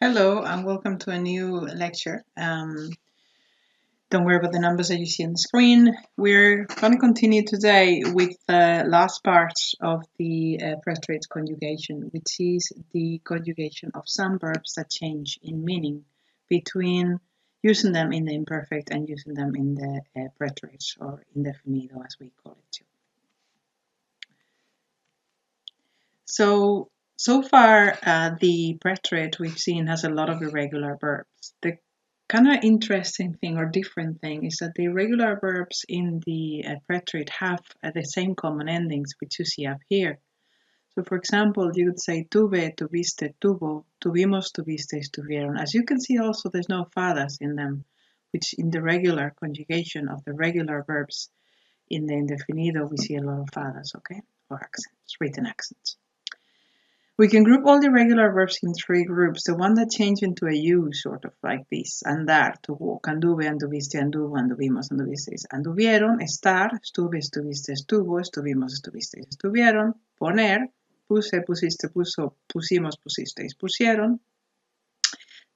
Hello and welcome to a new lecture. Don't worry about the numbers that you see on the screen. We're going to continue today with the last part of the preterite conjugation, which is the conjugation of some verbs that change in meaning between using them in the imperfect and using them in the preterite or indefinido, as we call it too. So far, the preterite we've seen has a lot of irregular verbs. The kind of interesting thing or different thing is that the irregular verbs in the preterite have the same common endings, which you see up here. So, for example, you could say tuve, tuviste, tuvo, tuvimos, tuvisteis, tuvieron. As you can see also, there's no fadas in them, which in the regular conjugation of the regular verbs in the indefinido, we see a lot of fadas, okay? Or accents, written accents. We can group all the irregular verbs in three groups. The one that change into a U, sort of like this: andar, to walk, anduve, anduviste, anduvo, anduvimos, anduvisteis, anduvieron; estar, estuve, estuviste, estuvo, estuvimos, estuvisteis, estuvieron; poner, puse, pusiste, puso, pusimos, pusisteis, pusieron;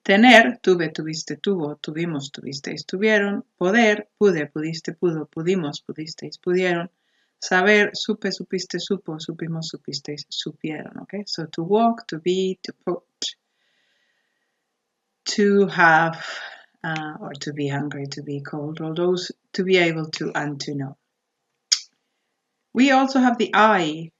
tener, tuve, tuviste, tuvo, tuvimos, tuvisteis, tuvieron; poder, pude, pudiste, pudo, pudimos, pudisteis, pudieron; saber, supe, supiste, supo, supimos, supisteis, supieron. Okay, so to walk, to be, to put, to have, or to be hungry, to be cold, all those to be able to and to know. We also have the I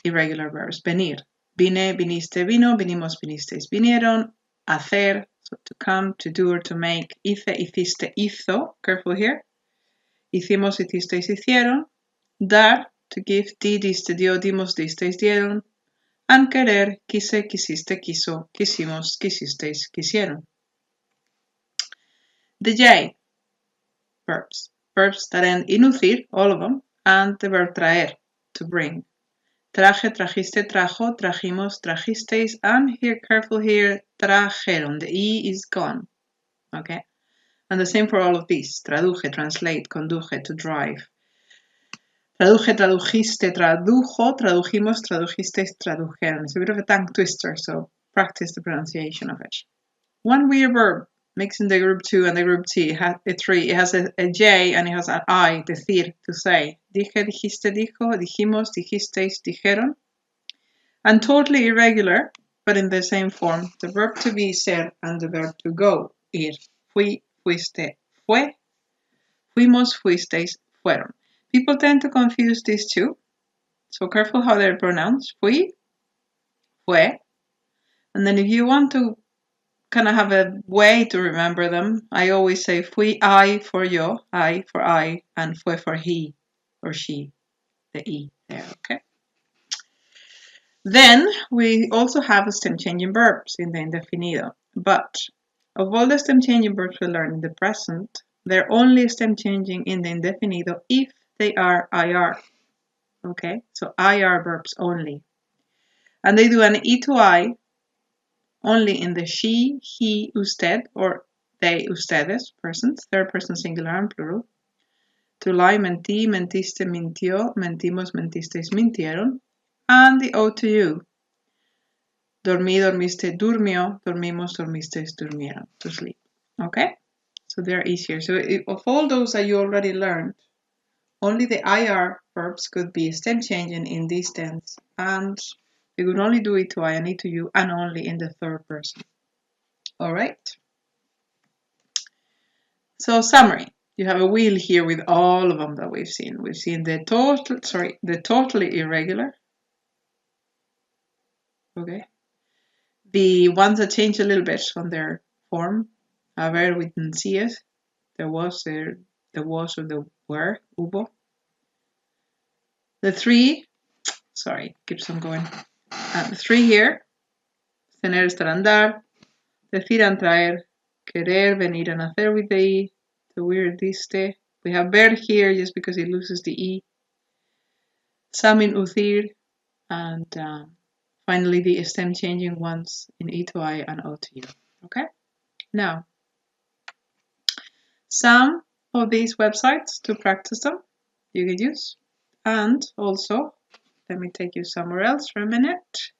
irregular verbs: venir, vine, viniste, vino, vinimos, vinisteis, vinieron; hacer, so to come, to do or to make; hice, hiciste, hizo, careful here; hicimos, hicisteis, hicieron; dar, to give, di, diste, dio, dimos, disteis, dieron; and querer, quise, quisiste, quiso, quisimos, quisisteis, quisieron. The J verbs that end in ucir, all of them, and the verb traer, to bring. Traje, trajiste, trajo, trajimos, trajisteis, and here, careful here, trajeron. The E is gone, okay? And the same for all of these: traduje, translate, conduje, to drive; traduje, tradujiste, tradujo, tradujimos, tradujisteis, tradujeron. It's a bit of a tongue twister, so practice the pronunciation of it. One weird verb mixing the group 2 and the group 3. It has a J and it has an I, decir, to say. Dije, dijiste, dijo, dijimos, dijisteis, dijeron. And totally irregular, but in the same form: the verb to be, ser, and the verb to go, ir. Fui, fuiste, fue; fuimos, fuisteis, fueron. People tend to confuse these two, so careful how they're pronounced. Fui, fue. And then if you want to kind of have a way to remember them, I always say fui I for yo, I for I, and fue for he or she, the E there, okay? Then we also have stem changing verbs in the indefinido, but of all the stem changing verbs we learn in the present, they're only stem changing in the indefinido if they are IR, okay? So IR verbs only. And they do an E to I only in the she, he, usted, or they, ustedes, persons, third person singular and plural. To lie, mentí, mentiste, mintió, mentimos, mentisteis, mintieron. And the O to you: dormí, dormiste, durmió, dormimos, dormisteis, durmieron, to sleep. Okay? So they're easier. So of all those that you already learned, only the IR verbs could be stem changing in this tense, and we could only do it to I and it to you, and only in the third person. All right? So summary: you have a wheel here with all of them that we've seen. We've seen the totally irregular. Okay. The ones that change a little bit on their form. A ver, we didn't see it. There was or the were, hubo. The three, sorry, keeps on going. The three here: tener, estar, andar; decir and traer; querer, venir and hacer with the E; the weird diste. We have ver here just because it loses the E. Some in uthir, and finally the stem changing ones in E to I and O to U. Okay? Now, some of these websites to practice them you can use. And also, let me take you somewhere else for a minute.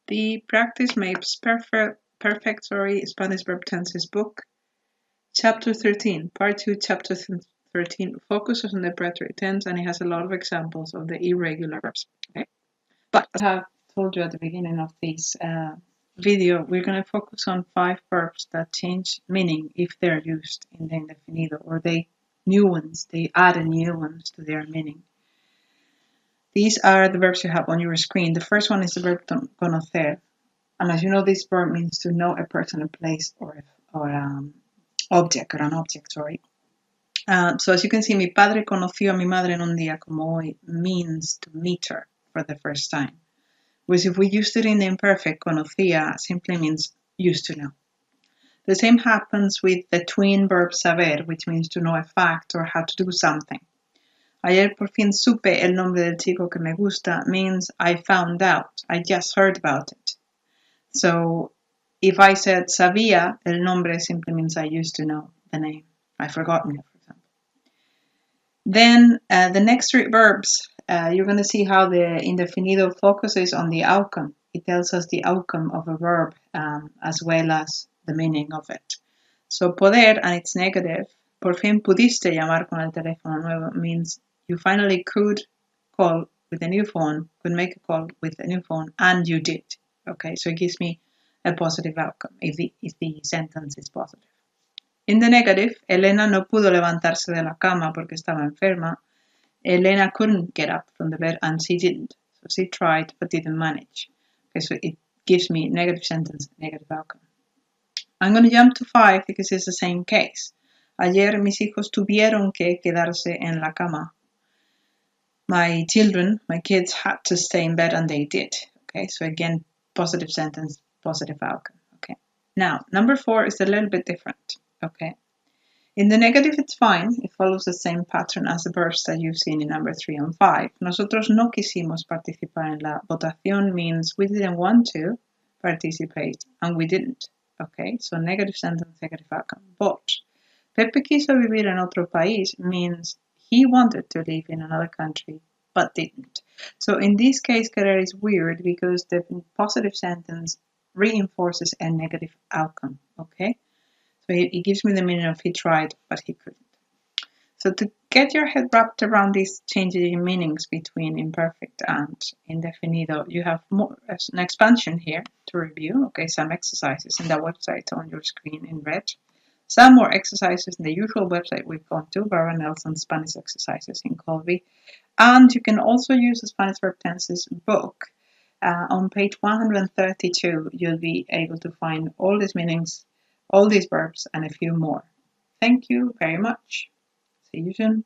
The practice makes Perfect Spanish Verb Tenses book. Chapter 13, Part 2, Chapter 13 focuses on the preterite tense, and it has a lot of examples of the irregular verbs. Okay? But as I have told you at the beginning of this video, we're going to focus on 5 verbs that change meaning if they're used in the indefinido, or they add new ones to their meaning. These are the verbs you have on your screen. The first one is the verb conocer. And as you know, this verb means to know a person, a place, or an object. So as you can see, mi padre conoció a mi madre en un día como hoy means to meet her for the first time. Whereas if we used it in the imperfect, conocía simply means used to know. The same happens with the twin verb saber, which means to know a fact or how to do something. Ayer por fin supe el nombre del chico que me gusta means I found out, I just heard about it. So if I said sabía, el nombre simply means I used to know the name. I've forgotten it, for example. Then the next 3 verbs, you're going to see how the indefinido focuses on the outcome. It tells us the outcome of a verb as well as the meaning of it. So poder, and it's negative, por fin pudiste llamar con el teléfono nuevo means you finally could call with a new phone, could make a call with a new phone, and you did. Okay, so it gives me a positive outcome if the sentence is positive. In the negative, Elena no pudo levantarse de la cama porque estaba enferma. Elena couldn't get up from the bed, and she didn't. So she tried but didn't manage. Okay, so it gives me negative sentence, negative outcome. I'm going to jump to 5 because it's the same case. Ayer mis hijos tuvieron que quedarse en la cama. My kids had to stay in bed, and they did. Okay, so again, positive sentence, positive outcome. Okay. Now, number 4 is a little bit different. Okay. In the negative, it's fine. It follows the same pattern as the verbs that you've seen in number 3 and 5. Nosotros no quisimos participar en la votación means we didn't want to participate, and we didn't. Okay, so negative sentence, negative outcome. But Pepe quiso vivir en otro país means he wanted to live in another country, but didn't. So in this case, Querer is weird because the positive sentence reinforces a negative outcome, okay? So it gives me the meaning of he tried, but he couldn't. So to get your head wrapped around these changing meanings between imperfect and indefinido, you have more an expansion here to review, okay? Some exercises in the website on your screen in red. Some more exercises in the usual website we've gone to, Barbara Nelson's Spanish exercises in Colby. And you can also use the Spanish Verb Tenses book. On page 132, you'll be able to find all these meanings, all these verbs, and a few more. Thank you very much. See you soon.